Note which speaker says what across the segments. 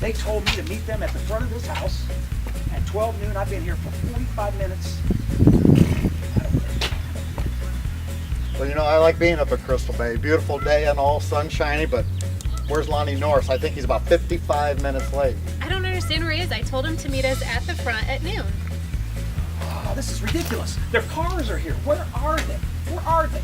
Speaker 1: They told me to meet them at the front of this house at 12 noon. I've been here for 45 minutes.
Speaker 2: Well, you know, I like being up at Crystal Bay. Beautiful day and all, sunshiny, but where's Lonnie Norris? I think he's about 55 minutes late.
Speaker 3: I don't understand where he is. I told him to meet us at the front at noon.
Speaker 1: Oh, this is ridiculous. Their cars are here. Where are they? Where are they?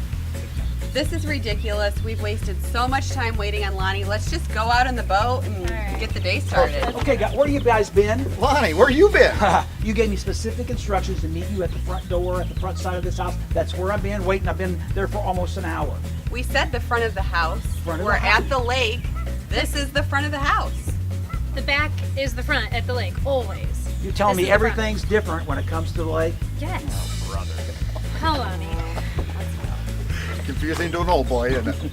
Speaker 4: This is ridiculous. We've wasted so much time waiting on Lonnie. Let's just go out in the boat and get the day started.
Speaker 1: Okay, guys, where have you guys been?
Speaker 2: Lonnie, where you been?
Speaker 1: You gave me specific instructions to meet you at the front door, at the front side of this house. That's where I've been waiting. I've been there for almost an hour.
Speaker 4: We said the front of the house. We're at the lake. This is the front of the house.
Speaker 3: The back is the front at the lake, always.
Speaker 1: You're telling
Speaker 3: This
Speaker 1: me
Speaker 3: is the front.
Speaker 1: everything's different when it comes to the lake?
Speaker 3: Yes.
Speaker 1: Oh, brother.
Speaker 3: Hold on, Ian.
Speaker 2: Confusing to an old boy, isn't it?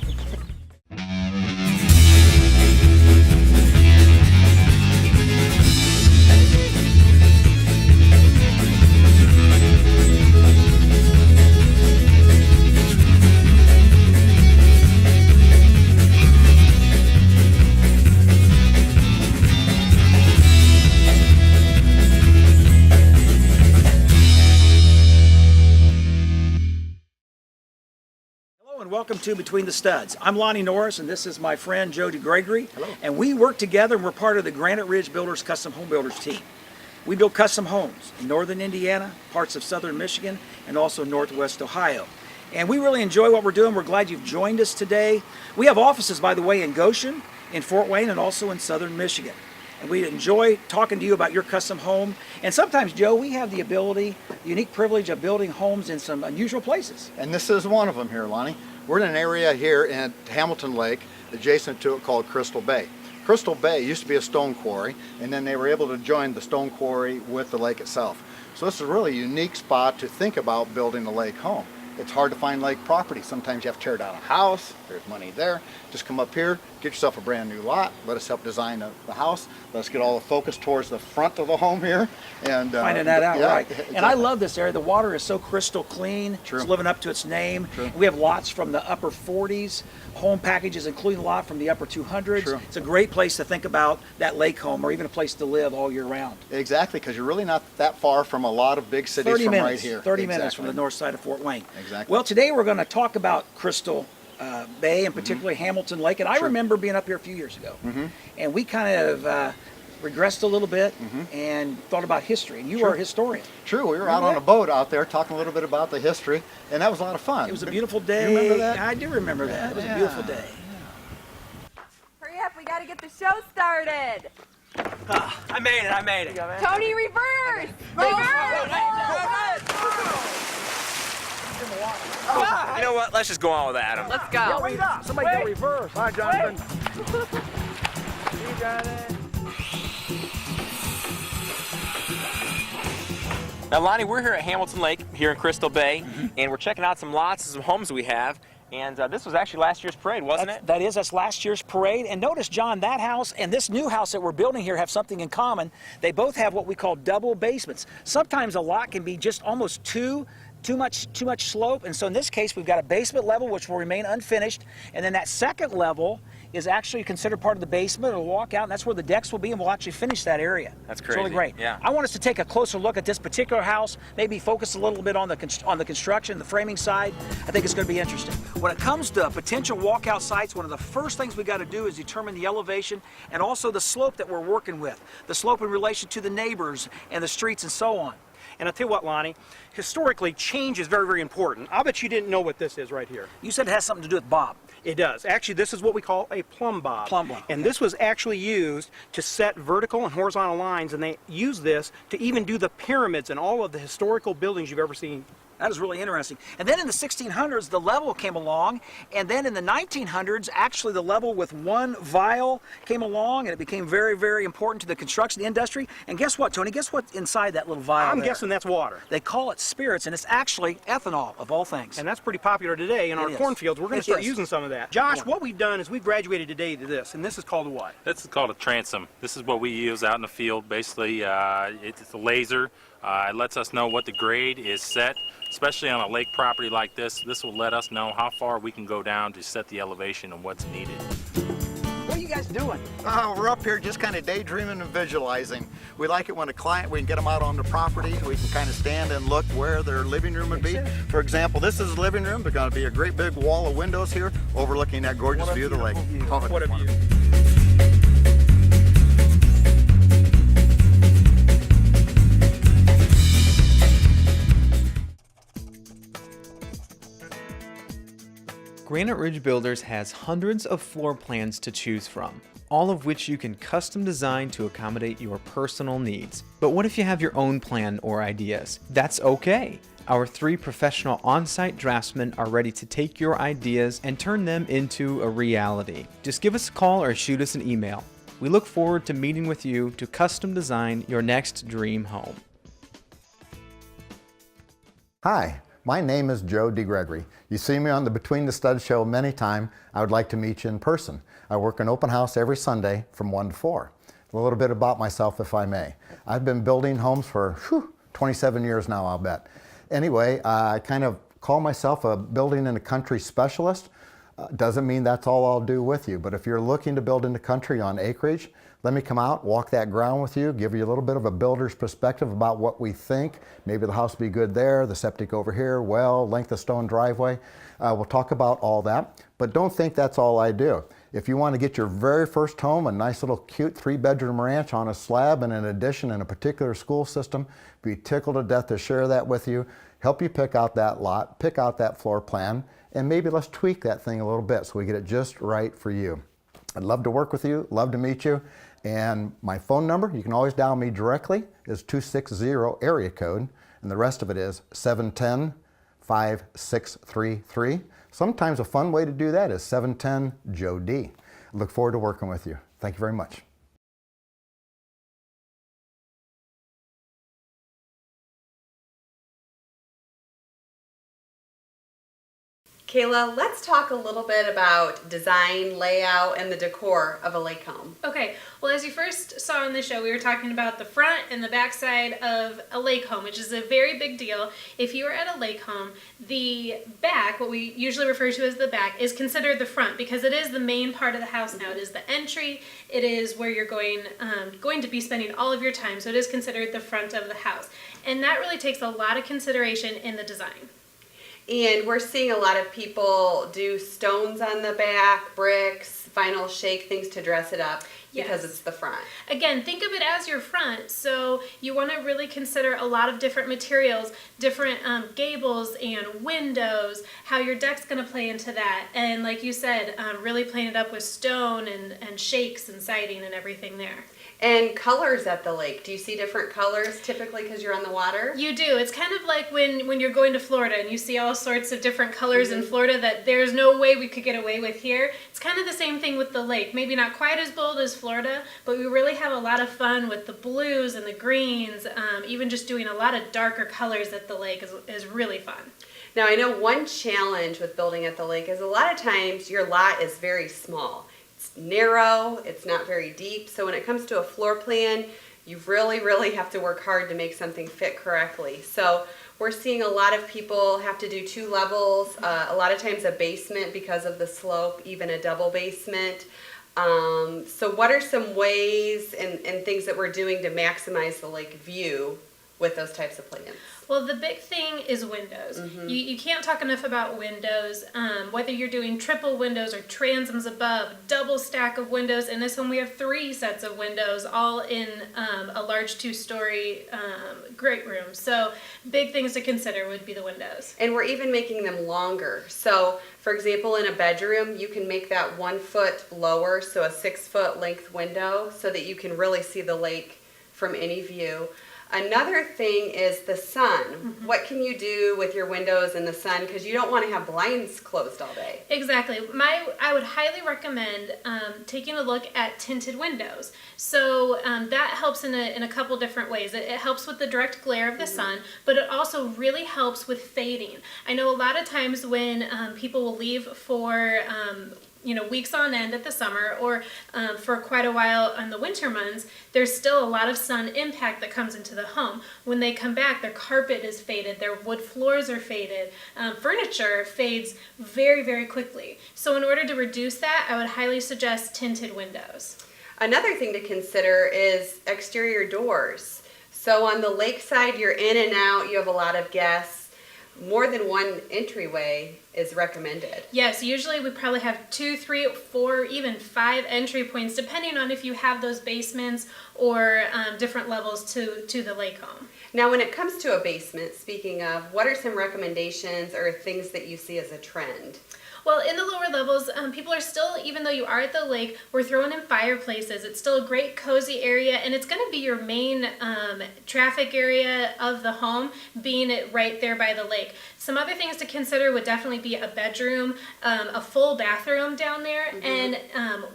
Speaker 1: And welcome to Between the Studs. I'm Lonnie Norris, and this is my friend Jody Gregory. Hello. And we work together, and we're part of the Granite Ridge Builders Custom Home Builders team. We build custom homes in northern Indiana, parts of southern Michigan, and also northwest Ohio. And we really enjoy what we're doing. We're glad you've joined us today. We have offices, by the way, in Goshen, in Fort Wayne, and also in southern Michigan. And we enjoy talking to you about your custom home. And sometimes, Joe, we have the ability, the unique privilege of building homes in some unusual places.
Speaker 2: And this is one of them here, Lonnie. We're in an area here in Hamilton Lake, adjacent to it, called Crystal Bay. Crystal Bay used to be a stone quarry, and then they were able to join the stone quarry with the lake itself. So this is a really unique spot to think about building a lake home. It's hard to find lake property. Sometimes you have to tear down a house. There's money there. Just come up here, get yourself a brand new lot. Let us help design the house. Let's get all the focus towards the front of the home here. And
Speaker 1: finding that out,
Speaker 2: yeah,
Speaker 1: right.
Speaker 2: exactly.
Speaker 1: And I love this area. The water is so crystal clean.
Speaker 2: True.
Speaker 1: It's living up to its name.
Speaker 2: True.
Speaker 1: We have lots from the upper 40s, home packages, including a lot from the upper 200s.
Speaker 2: True.
Speaker 1: It's a great place to think about that lake home, or even a place to live all year round.
Speaker 2: Exactly, because you're really not that far from a lot of big cities
Speaker 1: 30
Speaker 2: from
Speaker 1: minutes,
Speaker 2: right here.
Speaker 1: 30 minutes
Speaker 2: Exactly.
Speaker 1: from the north side of Fort Wayne.
Speaker 2: Exactly.
Speaker 1: Well, today we're going to talk about Crystal Bay, and particularly Hamilton Lake. And I remember being up here a few years ago, and we kind of regressed a little bit and thought about history. And you are a historian.
Speaker 2: True, we were out
Speaker 1: Remember
Speaker 2: on
Speaker 1: that?
Speaker 2: a boat out there talking a little bit about the history, and that was a lot of fun.
Speaker 1: It was a beautiful day.
Speaker 2: You remember that?
Speaker 1: I do remember that. It was a beautiful day.
Speaker 4: Hurry up, we gotta get the show started.
Speaker 1: I made it.
Speaker 4: Tony, reverse!
Speaker 5: You know what? Let's just go on with Adam.
Speaker 4: Let's go.
Speaker 1: Wait up. Somebody go reverse.
Speaker 2: Hi, Jonathan.
Speaker 5: You got it. Now, Lonnie, we're here at Hamilton Lake, here in Crystal Bay, and we're checking out some lots and some homes we have. And this was actually last year's parade, wasn't it?
Speaker 1: That's last year's parade. And notice, John, that house and this new house that we're building here have something in common. They both have what we call double basements. Sometimes a lot can be just almost too much slope, and so in this case we've got a basement level which will remain unfinished, and then that second level is actually considered part of the basement. It'll walk out, and that's where the decks will be, and we'll actually finish that area.
Speaker 5: That's
Speaker 1: It's really
Speaker 5: crazy.
Speaker 1: great.
Speaker 5: Yeah.
Speaker 1: I want us to take a closer look at this particular house, maybe focus a little bit on the construction, the framing side. I think it's going to be interesting. When it comes to potential walkout sites, one of the first things we got to do is determine the elevation and also the slope that we're working with, the slope in relation to the neighbors and the streets and so on.
Speaker 6: And I'll tell you what, Lonnie, historically, change is very, very important. I'll bet you didn't know what this is right here.
Speaker 1: You said it has something to do with Bob.
Speaker 6: It does. Actually, this is what we call a plumb bob.
Speaker 1: Plumb bob,
Speaker 6: And
Speaker 1: okay.
Speaker 6: this was actually used to set vertical and horizontal lines, and they use this to even do the pyramids and all of the historical buildings you've ever seen.
Speaker 1: That is really interesting. And then in the 1600s, the level came along, and then in the 1900s, actually the level with one vial came along, and it became very, very important to the construction industry. And guess what, Tony? Guess what's inside that little vial
Speaker 6: I'm
Speaker 1: there?
Speaker 6: guessing that's water.
Speaker 1: They call it spirits, and it's actually ethanol, of all things.
Speaker 6: And that's pretty popular today in our
Speaker 1: It is.
Speaker 6: cornfields. We're going
Speaker 1: It
Speaker 6: to start
Speaker 1: is.
Speaker 6: using some of that. Josh, what we've done is we graduated today to this, and this is called a what?
Speaker 7: This is called a transom. This is what we use out in the field. Basically, it's a laser. It lets us know what the grade is set, especially on a lake property like this. This will let us know how far we can go down to set the elevation and what's needed.
Speaker 1: Well, you
Speaker 6: guys doing?
Speaker 2: We're up here just kind of daydreaming and visualizing. We like it when a client, we can get them out on the property. We can kind of stand and look where their living room would be. For example, this is the living room. There's going to be a great big wall of windows here overlooking that gorgeous view of the lake.
Speaker 1: What a view.
Speaker 8: Granite Ridge Builders has hundreds of floor plans to choose from, all of which you can custom design to accommodate your personal needs. But what if you have your own plan or ideas? That's okay. Our 3 professional on-site draftsmen are ready to take your ideas and turn them into a reality. Just give us a call or shoot us an email. We look forward to meeting with you to custom design your next dream home.
Speaker 2: Hi, my name is Joe DeGregory. You see me on the Between the Studs show many times. I would like to meet you in person. I work an open house every Sunday from 1 to 4. A little bit about myself, if I may. I've been building homes for 27 years now, I'll bet. Anyway, I kind of call myself a building in the country specialist. Doesn't mean that's all I'll do with you, but if you're looking to build in the country on acreage, let me come out, walk that ground with you, give you a little bit of a builder's perspective about what we think. Maybe the house will be good there, the septic over here, well, length of stone driveway. We'll talk about all that, but don't think that's all I do. If you want to get your very first home, a nice little cute 3-bedroom ranch on a slab and an addition in a particular school system, be tickled to death to share that with you, help you pick out that lot, pick out that floor plan, and maybe let's tweak that thing a little bit so we get it just right for you. I'd love to work with you, love to meet you, and my phone number, you can always dial me directly, is 260 area code, and the rest of it is 710-5633. Sometimes a fun way to do that is 710-JOE-D. I look forward to working with you. Thank you very much.
Speaker 4: Kayla, let's talk a little bit about design, layout, and the decor of a lake home.
Speaker 3: Okay, well, as you first saw in the show, we were talking about the front and the back side of a lake home, which is a very big deal. If you are at a lake home, the back, what we usually refer to as the back, is considered the front because it is the main part of the house now. It is the entry. It is where you're going to be spending all of your time, so it is considered the front of the house. And that really takes a lot of consideration in the design.
Speaker 4: And we're seeing a lot of people do stones on the back, bricks, vinyl shake, things to dress it up because it's the front.
Speaker 3: Again, think of it as your front. So you want to really consider a lot of different materials, different gables and windows, how your deck's going to play into that. And like you said, really playing it up with stone and shakes and siding and everything there.
Speaker 4: And colors at the lake. Do you see different colors typically because you're on the water?
Speaker 3: You do. It's kind of like when you're going to Florida and you see all sorts of different colors in Florida that there's no way we could get away with here. It's kind of the same thing with the lake. Maybe not quite as bold as Florida, but we really have a lot of fun with the blues and the greens. Even just doing a lot of darker colors at the lake is really fun.
Speaker 4: Now I know one challenge with building at the lake is a lot of times your lot is very small. It's narrow, it's not very deep, so when it comes to a floor plan, you really have to work hard to make something fit correctly. So we're seeing a lot of people have to do 2 levels, a lot of times a basement because of the slope, even a double basement. So what are some ways and things that we're doing to maximize the lake view with those types of plans?
Speaker 3: Well, the big thing is windows. You can't talk enough about windows, whether you're doing triple windows or transoms above, double stack of windows. In this one, we have 3 sets of windows, all in a large 2-story great room. So big things to consider would be the windows.
Speaker 4: And we're even making them longer. So, for example, in a bedroom, you can make that 1 foot lower, so a 6-foot length window, so that you can really see the lake from any view. Another thing is the sun. What can you do with your windows in the sun? Because you don't want to have blinds closed all day.
Speaker 3: Exactly. I would highly recommend taking a look at tinted windows. So that helps in a couple different ways. It helps with the direct glare of the sun, but it also really helps with fading. I know a lot of times when people will leave for weeks on end at the summer, or for quite a while in the winter months, there's still a lot of sun impact that comes into the home. When they come back, their carpet is faded, their wood floors are faded, furniture fades very, very quickly. So in order to reduce that, I would highly suggest tinted windows.
Speaker 4: Another thing to consider is exterior doors. So on the lakeside, you're in and out, you have a lot of guests. More than one entryway is recommended.
Speaker 3: Yes, usually we probably have 2, 3, 4, even 5 entry points, depending on if you have those basements or different levels to the lake home.
Speaker 4: Now, when it comes to a basement, speaking of, what are some recommendations or things that you see as a trend?
Speaker 3: Well, in the lower levels, people are still, even though you are at the lake, we're throwing in fireplaces. It's still a great cozy area, and it's going to be your main traffic area of the home, being it right there by the lake. Some other things to consider would definitely be a bedroom, a full bathroom down there, and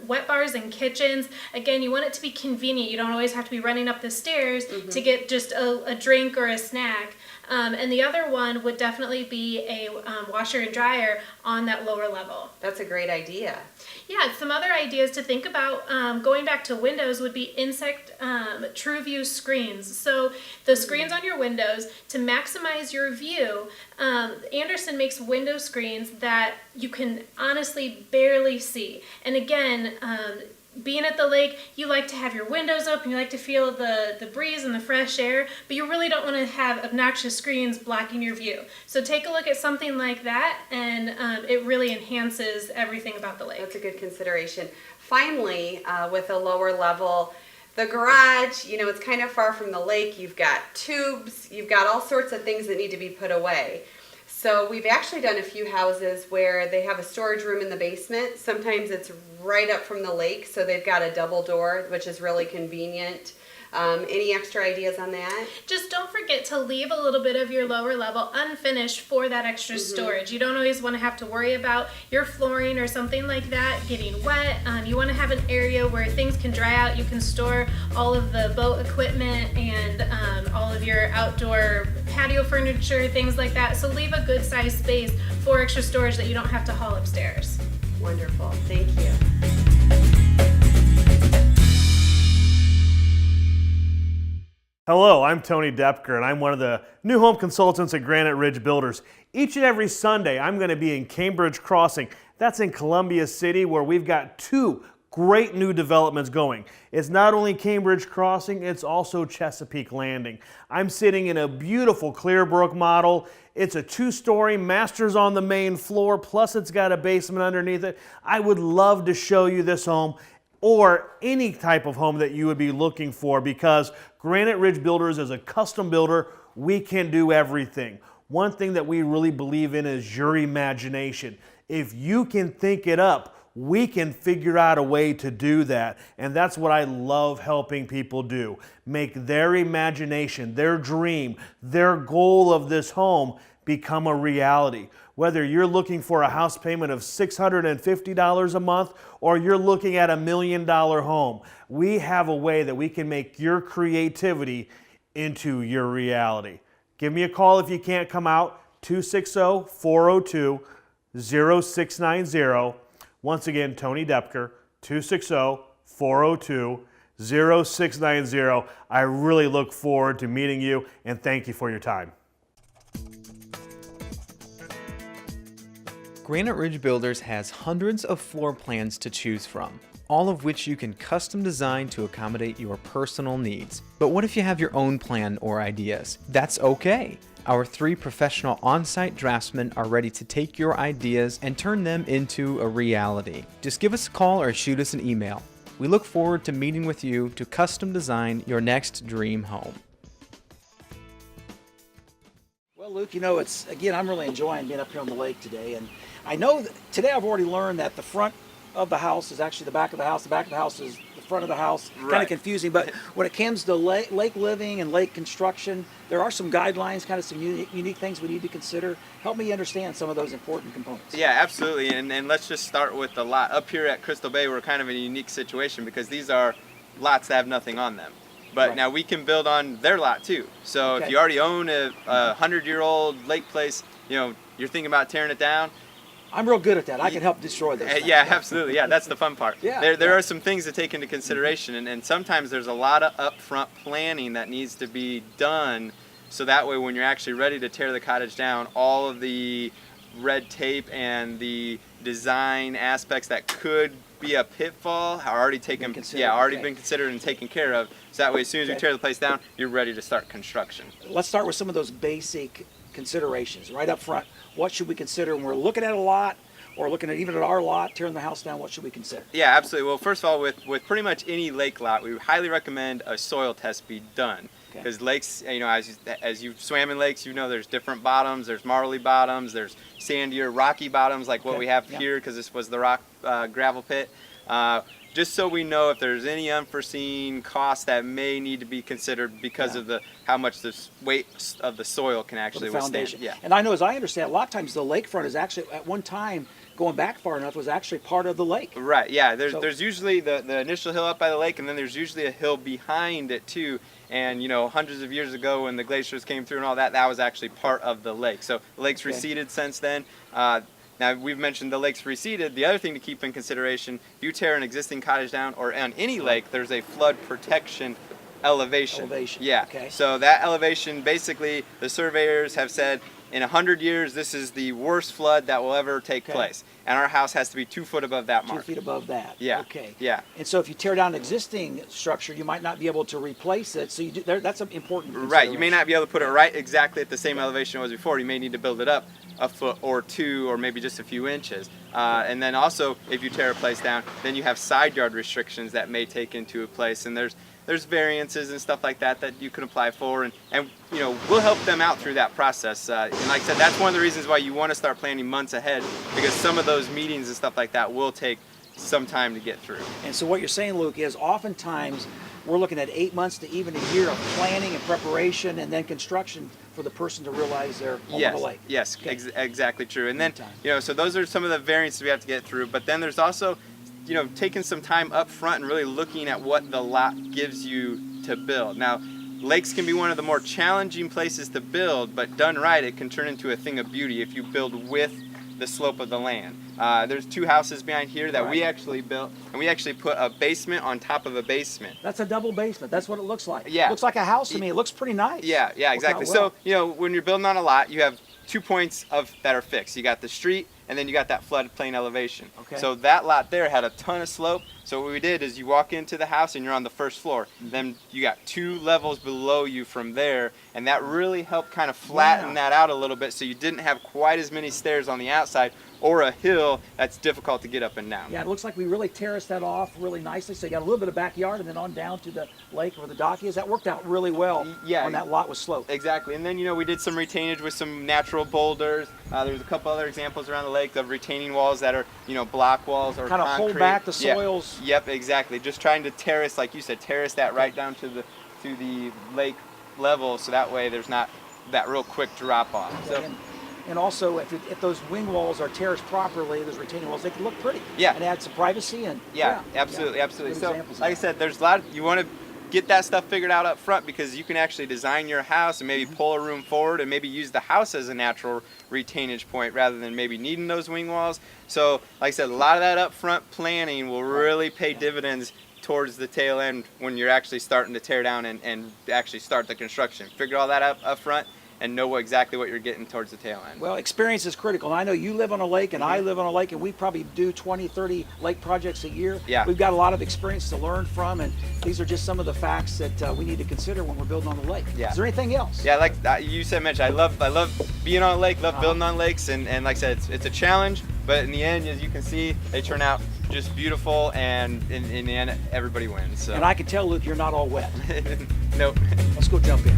Speaker 3: wet bars and kitchens. Again, you want it to be convenient. You don't always have to be running up the stairs to get just a drink or a snack. And the other one would definitely be a washer and dryer on that lower level.
Speaker 4: That's a great idea.
Speaker 3: Yeah, some other ideas to think about going back to windows would be insect true view screens. So the screens on your windows, to maximize your view, Andersen makes window screens that you can honestly barely see. And again, being at the lake, you like to have your windows open, you like to feel the breeze and the fresh air, but you really don't want to have obnoxious screens blocking your view. So take a look at something like that, and it really enhances everything about the lake.
Speaker 4: That's a good consideration. Finally, with a lower level, the garage, it's kind of far from the lake. You've got tubes, you've got all sorts of things that need to be put away. So we've actually done a few houses where they have a storage room in the basement. Sometimes it's right up from the lake, so they've got a double door, which is really convenient. Any extra ideas on that?
Speaker 3: Just don't forget to leave a little bit of your lower level unfinished for that extra storage. You don't always want to have to worry about your flooring or something like that getting wet. You want to have an area where things can dry out. You can store all of the boat equipment and all of your outdoor patio furniture, things like that. So leave a good sized space for extra storage that you don't have to haul upstairs.
Speaker 4: Wonderful. Thank you.
Speaker 9: Hello, I'm Tony Depker, and I'm one of the new home consultants at Granite Ridge Builders. Each and every Sunday, I'm going to be in Cambridge Crossing. That's in Columbia City, where we've got 2 great new developments going. It's not only Cambridge Crossing, it's also Chesapeake Landing. I'm sitting in a beautiful Clearbrook model. It's a 2-story, master's on the main floor, plus it's got a basement underneath it. I would love to show you this home, or any type of home that you would be looking for, because Granite Ridge Builders is a custom builder. We can do everything. One thing that we really believe in is your imagination. If you can think it up, we can figure out a way to do that. And that's what I love helping people do. Make their imagination, their dream, their goal of this home become a reality. Whether you're looking for a house payment of $650 a month or you're looking at $1 million home, we have a way that we can make your creativity into your reality. Give me a call if you can't come out, 260-402-0690. Once again, Tony Depker, 260-402-0690. I really look forward to meeting you, and thank you for your time.
Speaker 8: Granite Ridge Builders has hundreds of floor plans to choose from, all of which you can custom design to accommodate your personal needs. But what if you have your own plan or ideas? That's okay. Our 3 professional on-site draftsmen are ready to take your ideas and turn them into a reality. Just give us a call or shoot us an email. We look forward to meeting with you to custom design your next dream home.
Speaker 1: Well, Luke, I'm really enjoying being up here on the lake today, and I know that today I've already learned that the front of the house is actually the back of the house. The back of the house is the front of the house. Right. Kind of confusing, but when it comes to lake living and lake construction, there are some guidelines, kind of some unique things we need to consider. Help me understand some of those important components.
Speaker 10: Yeah, absolutely, and let's just start with the lot. Up here at Crystal Bay, we're kind of in a unique situation because these are lots that have nothing on them. But right. Now we can build on their lot too. So if you already own a 100-year-old lake place, you're thinking about tearing it down,
Speaker 1: I'm real good at that. I can help destroy those things.
Speaker 10: Yeah, absolutely. Yeah, that's the fun part.
Speaker 1: Yeah,
Speaker 10: There are some things to take into consideration, and sometimes there's a lot of upfront planning that needs to be done, so that way when you're actually ready to tear the cottage down, all of the red tape and the design aspects that could be a pitfall are already taken, been considered and taken care of. So that way, as soon as you tear the place down, you're ready to start construction.
Speaker 1: Let's start with some of those basic considerations right up front. What should we consider when we're looking at a lot, or looking at even at our lot, tearing the house down? What should we consider?
Speaker 10: Yeah, absolutely. Well, first of all, with pretty much any lake lot, we highly recommend a soil test be done. Because lakes, you know, as you've swam in lakes, you know there's different bottoms. There's marly bottoms. There's sandier, rocky bottoms like what we have here, because this was the rock gravel pit. Just so we know if there's any unforeseen costs that may need to be considered because of how much the weight of the soil can actually withstand. Yeah.
Speaker 1: And I know, as I understand, a lot of times the lakefront is actually, at one time, going back far enough, was actually part of the lake.
Speaker 10: Right, yeah. There's usually the initial hill up by the lake, and then there's usually a hill behind it too. And you know, hundreds of years ago when the glaciers came through and all that, that was actually part of the lake. So the lake's receded since then. Now, we've mentioned the lake's receded. The other thing to keep in consideration, if you tear an existing cottage down or on any lake, there's a flood protection elevation. Yeah.
Speaker 1: Okay.
Speaker 10: So that elevation, basically, the surveyors have said, in 100 years, this is the worst flood that will ever take place. And our house has to be 2 foot above that mark.
Speaker 1: 2 feet above that.
Speaker 10: Yeah.
Speaker 1: Okay.
Speaker 10: Yeah.
Speaker 1: And so if you tear down an existing structure, you might not be able to replace it. So that's an important
Speaker 10: Right. You may not be able to put it right exactly at the same elevation it was before. You may need to build it up a foot or 2, or maybe just a few inches. And then also, if you tear a place down, then you have side yard restrictions that may take into place. And there's variances and stuff like that that you can apply for, and you know, we'll help them out through that process. And like I said, that's one of the reasons why you want to start planning months ahead, because some of those meetings and stuff like that will take some time to get through.
Speaker 1: And so what you're saying, Luke, is oftentimes we're looking at 8 months to even a year of planning and preparation, and then construction for the person to realize they're on the lake.
Speaker 10: Yes, exactly true. And then, you know, so those are some of the variances we have to get through, but then there's also, you know, taking some time up front and really looking at what the lot gives you to build. Now, lakes can be one of the more challenging places to build, but done right, it can turn into a thing of beauty if you build with the slope of the land. There's 2 houses behind here that we actually built, and we actually put a basement on top of a basement.
Speaker 1: That's a double basement. That's what it looks like.
Speaker 10: Yeah.
Speaker 1: It looks like a house to me. It looks pretty nice.
Speaker 10: Yeah, exactly.
Speaker 1: Well.
Speaker 10: So, you know, when you're building on a lot, you have 2 points that are fixed. You got the street, and then you got that floodplain elevation.
Speaker 1: Okay.
Speaker 10: So that lot there had a ton of slope. So what we did is you walk into the house and you're on the first floor. Then you got 2 levels below you from there, and that really helped kind of flatten that out a little bit, so you didn't have quite as many stairs on the outside or a hill that's difficult to get up and down.
Speaker 1: Yeah, it looks like we really terraced that off really nicely. So you got a little bit of backyard and then on down to the lake where the dock is. That worked out really well on that lot with slope.
Speaker 10: Exactly. And then, you know, we did some retainage with some natural boulders. There's a couple other examples around the lake of retaining walls that are, you know, block walls or
Speaker 1: kind of hold back the soils.
Speaker 10: Yep, exactly. Just trying to terrace, like you said, terrace that right down to the lake level, so that way there's not that real quick drop off. So.
Speaker 1: And also, if those wing walls are terraced properly, those retaining walls, they can look pretty.
Speaker 10: Yeah.
Speaker 1: And add some privacy and.
Speaker 10: Absolutely.
Speaker 1: Good
Speaker 10: So,
Speaker 1: examples
Speaker 10: like I said, there's a lot. You want to get that stuff figured out up front, because you can actually design your house and maybe pull a room forward and maybe use the house as a natural retainage point rather than maybe needing those wing walls. So, like I said, a lot of that upfront planning will really pay dividends towards the tail end when you're actually starting to tear down and actually start the construction. Figure all that out up front and know exactly what you're getting towards the tail end.
Speaker 1: Well, experience is critical. And I know you live on a lake and I live on a lake, and we probably do 20, 30 lake projects a year.
Speaker 10: Yeah.
Speaker 1: We've got a lot of experience to learn from, and these are just some of the facts that we need to consider when we're building on the lake.
Speaker 10: Yeah.
Speaker 1: Is there anything else?
Speaker 10: Yeah, like you said, Mitch, I love being on a lake, love building on lakes, and like I said, it's a challenge, but in the end, as you can see, they turn out just beautiful, and in the end, everybody wins. So.
Speaker 1: And I can tell, Luke, you're not all wet.
Speaker 10: Nope.
Speaker 1: Let's go jump in.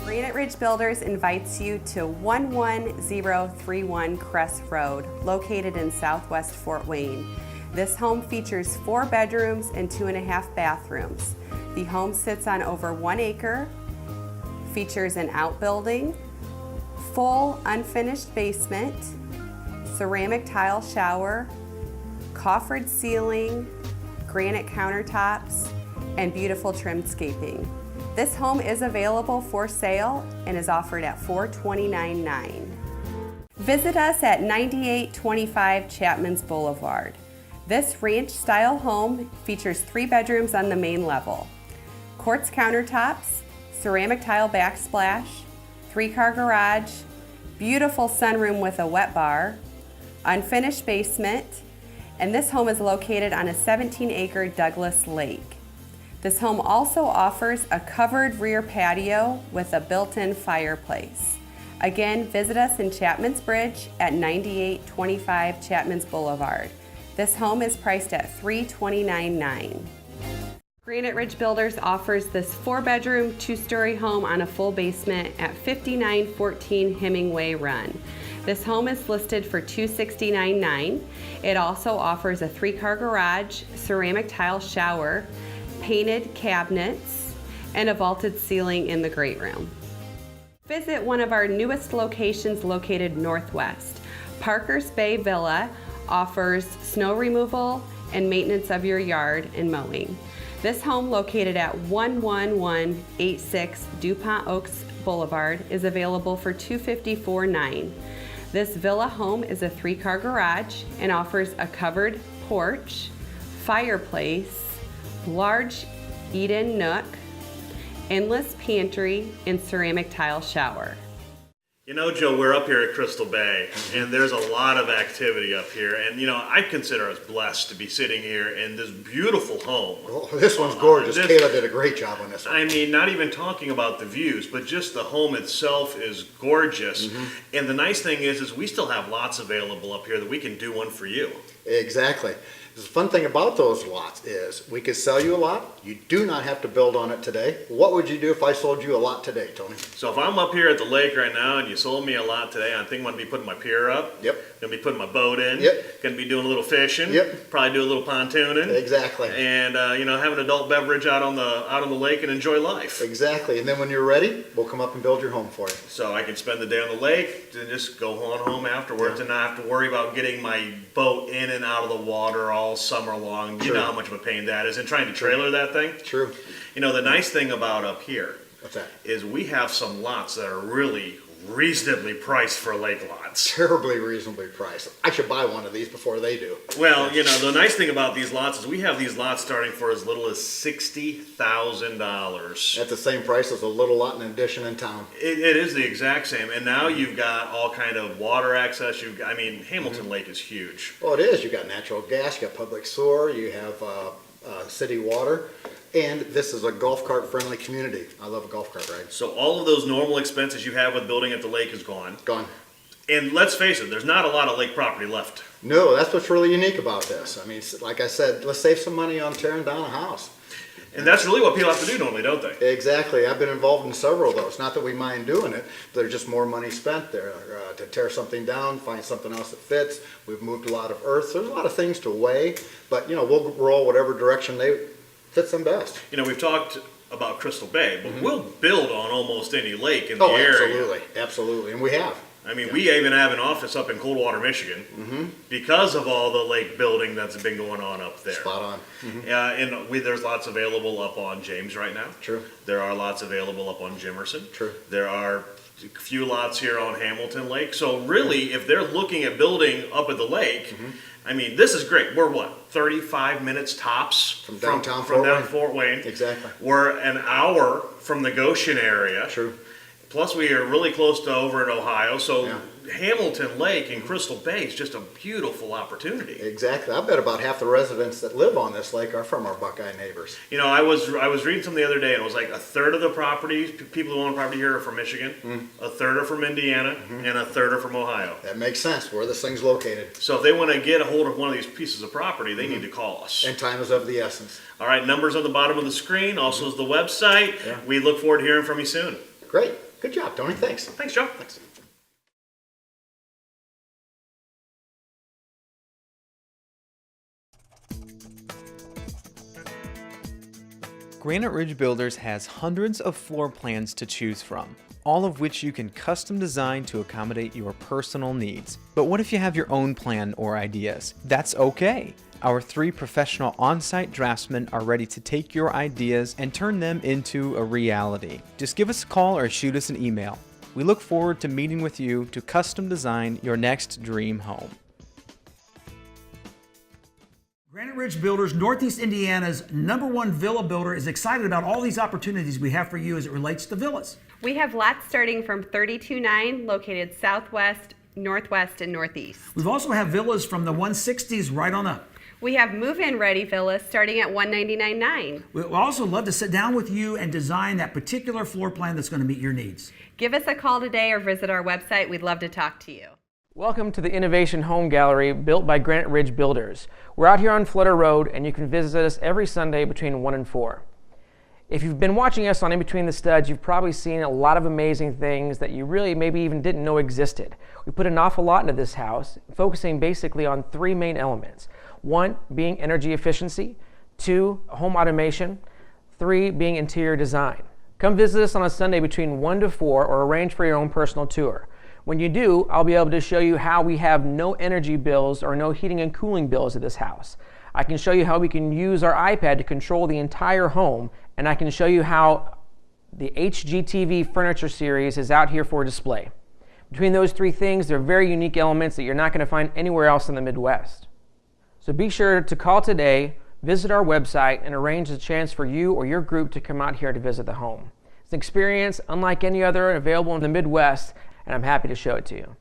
Speaker 4: Granite Ridge Builders invites you to 11031 Crest Road, located in southwest Fort Wayne. This home features 4 bedrooms and 2.5 bathrooms. The home sits on over 1 acre, features an outbuilding, full unfinished basement, ceramic tile shower, coffered ceiling, granite countertops, and beautiful trimscaping. This home is available for sale and is offered at $429,900. Visit us at 9825 Chapman's Boulevard. This ranch-style home features 3 bedrooms on the main level, quartz countertops, ceramic tile backsplash, 3-car garage, beautiful sunroom with a wet bar, unfinished basement, and this home is located on a 17-acre Douglas Lake. This home also offers a covered rear patio with a built-in fireplace. Again, visit us in Chapman's Bridge at 9825 Chapman's Boulevard. This home is priced at $329,900. Granite Ridge Builders offers this 4-bedroom, 2-story home on a full basement at 5914 Hemingway Run. This home is listed for $269,900. It also offers a 3-car garage, ceramic tile shower, painted cabinets, and a vaulted ceiling in the great room. Visit one of our newest locations located northwest. Parker's Bay Villa offers snow removal and maintenance of your yard and mowing. This home, located at 11186 DuPont Oaks Boulevard, is available for $254,900. This villa home is a 3-car garage and offers a covered porch, fireplace, large eat-in nook, endless pantry, and ceramic tile shower.
Speaker 9: You know, Joe, we're up here at Crystal Bay, and there's a lot of activity up here. And, you know, I consider us blessed to be sitting here in this beautiful home.
Speaker 2: Oh, this one's gorgeous. Kayla did a great job on this one.
Speaker 9: I mean, not even talking about the views, but just the home itself is gorgeous. And the nice thing is we still have lots available up here that we can do one for you.
Speaker 2: Exactly. The fun thing about those lots is we could sell you a lot. You do not have to build on it today. What would you do if I sold you a lot today, Tony?
Speaker 9: So if I'm up here at the lake right now and you sold me a lot today, I think I'm going to be putting my pier up.
Speaker 2: Yep.
Speaker 9: Going to be putting my boat in.
Speaker 2: Yep.
Speaker 9: Going to be doing a little fishing.
Speaker 2: Yep.
Speaker 9: Probably do a little pontooning.
Speaker 2: Exactly.
Speaker 9: And you know, have an adult beverage out on the lake and enjoy life.
Speaker 2: Exactly. And then when you're ready, we'll come up and build your home for you.
Speaker 9: So I can spend the day on the lake and just go on home afterwards and not have to worry about getting my boat in and out of the water all summer long. You know how much of a pain that is, and trying to trailer that thing.
Speaker 2: True.
Speaker 9: You know, the nice thing about up here
Speaker 2: What's that?
Speaker 9: is we have some lots that are really reasonably priced for lake lots.
Speaker 2: Terribly reasonably priced. I should buy one of these before they do.
Speaker 9: Well, you know, the nice thing about these lots is we have these lots starting for as little as $60,000.
Speaker 2: At the same price as a little lot in addition in town.
Speaker 9: It is the exact same, and now you've got all kind of water access. I mean, Hamilton Lake is huge.
Speaker 2: Well, it is. You got natural gas, you got public sewer, you have city water, and this is a golf cart friendly community. I love a golf cart ride.
Speaker 9: So all of those normal expenses you have with building at the lake is gone.
Speaker 2: Gone.
Speaker 9: And let's face it, there's not a lot of lake property left.
Speaker 2: No, that's what's really unique about this. I mean, like I said, let's save some money on tearing down a house.
Speaker 9: And that's really what people have to do normally, don't they?
Speaker 2: Exactly. I've been involved in several of those. Not that we mind doing it, but there's just more money spent there to tear something down, find something else that fits. We've moved a lot of earth. So there's a lot of things to weigh, but you know, we'll roll whatever direction they fits them best.
Speaker 9: You know, we've talked about Crystal Bay, but we'll build on almost any lake in the area.
Speaker 2: Absolutely, absolutely, and we have.
Speaker 9: I mean, we even have an office up in Coldwater, Michigan, because of all the lake building that's been going on up there.
Speaker 2: Spot on.
Speaker 9: And there's lots available up on James right now.
Speaker 2: True.
Speaker 9: There are lots available up on Jimerson.
Speaker 2: True.
Speaker 9: There are a few lots here on Hamilton Lake. So really, if they're looking at building up at the lake, I mean, this is great. We're what, 35 minutes tops
Speaker 2: From downtown
Speaker 9: Fort Wayne.
Speaker 2: Exactly.
Speaker 9: We're an hour from the Goshen area.
Speaker 2: True.
Speaker 9: Plus, we are really close to over in Ohio, so
Speaker 2: Yeah.
Speaker 9: Hamilton Lake and Crystal Bay is just a beautiful opportunity.
Speaker 2: Exactly. I bet about half the residents that live on this lake are from our Buckeye neighbors.
Speaker 9: You know, I was reading something the other day, and it was like a third of the properties, people who own property here are from Michigan, a third are from Indiana, and a third are from Ohio.
Speaker 2: That makes sense, where this thing's located.
Speaker 9: So if they want to get a hold of one of these pieces of property, they need to call us.
Speaker 2: And time is of the essence.
Speaker 9: All right, numbers on the bottom of the screen, also is the website.
Speaker 2: Yeah.
Speaker 9: We look forward to hearing from you soon.
Speaker 2: Great. Good job, Tony. Thanks.
Speaker 9: Thanks, Joe.
Speaker 2: Thanks.
Speaker 8: Granite Ridge Builders has hundreds of floor plans to choose from, all of which you can custom design to accommodate your personal needs. But what if you have your own plan or ideas? That's okay. Our 3 professional on-site draftsmen are ready to take your ideas and turn them into a reality. Just give us a call or shoot us an email. We look forward to meeting with you to custom design your next dream home.
Speaker 1: Granite Ridge Builders, Northeast Indiana's #1 villa builder, is excited about all these opportunities we have for you as it relates to villas.
Speaker 4: We have lots starting from 32.9 located southwest, northwest, and northeast.
Speaker 1: We've also have villas from the 160s right on up.
Speaker 4: We have move-in ready villas starting at $199.9.
Speaker 1: We'd also love to sit down with you and design that particular floor plan that's going to meet your needs.
Speaker 4: Give us a call today or visit our website. We'd love to talk to you.
Speaker 5: Welcome to the Innovation Home Gallery built by Granite Ridge Builders. We're out here on Flutter Road, and you can visit us every Sunday between 1 and 4. If you've been watching us on In Between the Studs, you've probably seen a lot of amazing things that you really maybe even didn't know existed. We put an awful lot into this house, focusing basically on 3 main elements. 1 being energy efficiency, 2 home automation, 3 being interior design. Come visit us on a Sunday between 1 to 4 or arrange for your own personal tour. When you do, I'll be able to show you how we have no energy bills or no heating and cooling bills at this house. I can show you how we can use our iPad to control the entire home, and I can show you how the HGTV furniture series is out here for display. Between those 3 things, they're very unique elements that you're not going to find anywhere else in the Midwest. So be sure to call today, visit our website, and arrange a chance for you or your group to come out here to visit the home. It's an experience unlike any other available in the Midwest, and I'm happy to show it to you.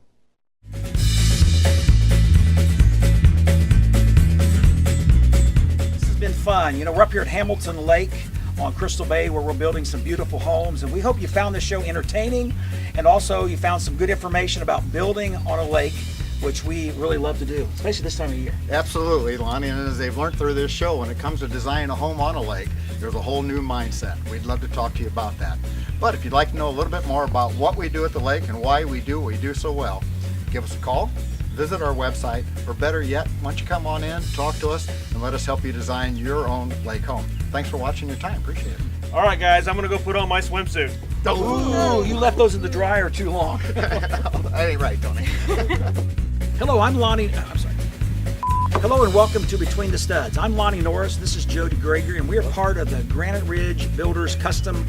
Speaker 1: This has been fun. You know, we're up here at Hamilton Lake on Crystal Bay where we're building some beautiful homes, and we hope you found this show entertaining, and also you found some good information about building on a lake, which we really love to do, especially this time of year.
Speaker 2: Absolutely, Lonnie, and as they've learned through this show, when it comes to designing a home on a lake, there's a whole new mindset. We'd love to talk to you about that. But if you'd like to know a little bit more about what we do at the lake and why we do what we do so well, give us a call, visit our website, or better yet, why don't you come on in, talk to us, and let us help you design your own lake home. Thanks for watching your time. Appreciate it.
Speaker 9: All right, guys, I'm gonna go put on my swimsuit.
Speaker 1: Ooh, you left those in the dryer too long.
Speaker 2: That ain't right, Tony.
Speaker 1: Hello, I'm Lonnie. I'm sorry. Hello and welcome to Between the Studs. I'm Lonnie Norris. This is Jody Gregory, and we are part of the Granite Ridge Builders Custom.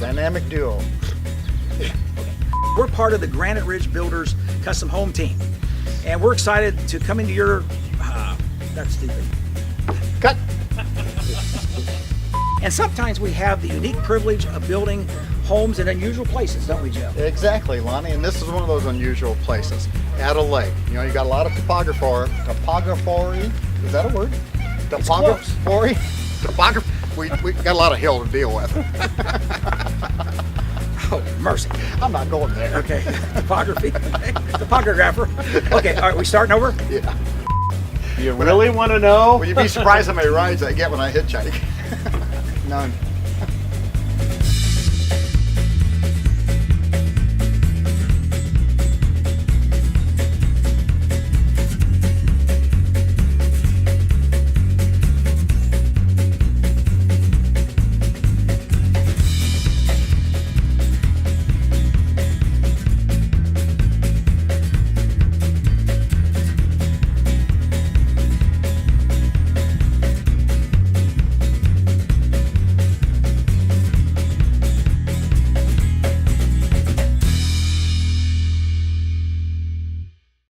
Speaker 2: Dynamic duo.
Speaker 1: We're part of the Granite Ridge Builders Custom Home Team, and we're excited to come into your. That's stupid.
Speaker 2: Cut.
Speaker 1: And sometimes we have the unique privilege of building homes in unusual places, don't we, Joe?
Speaker 2: Exactly, Lonnie, and this is one of those unusual places. At a lake. You know, you got a lot of topography. Is that a word? Topography. We got a lot of hill to deal with.
Speaker 1: Oh, mercy.
Speaker 2: I'm not going there.
Speaker 1: Okay, topography. Topographer. Okay, all right, we starting over?
Speaker 2: Yeah.
Speaker 9: You really want to know?
Speaker 2: Will you be surprised how many rides I get when I hitchhike? None.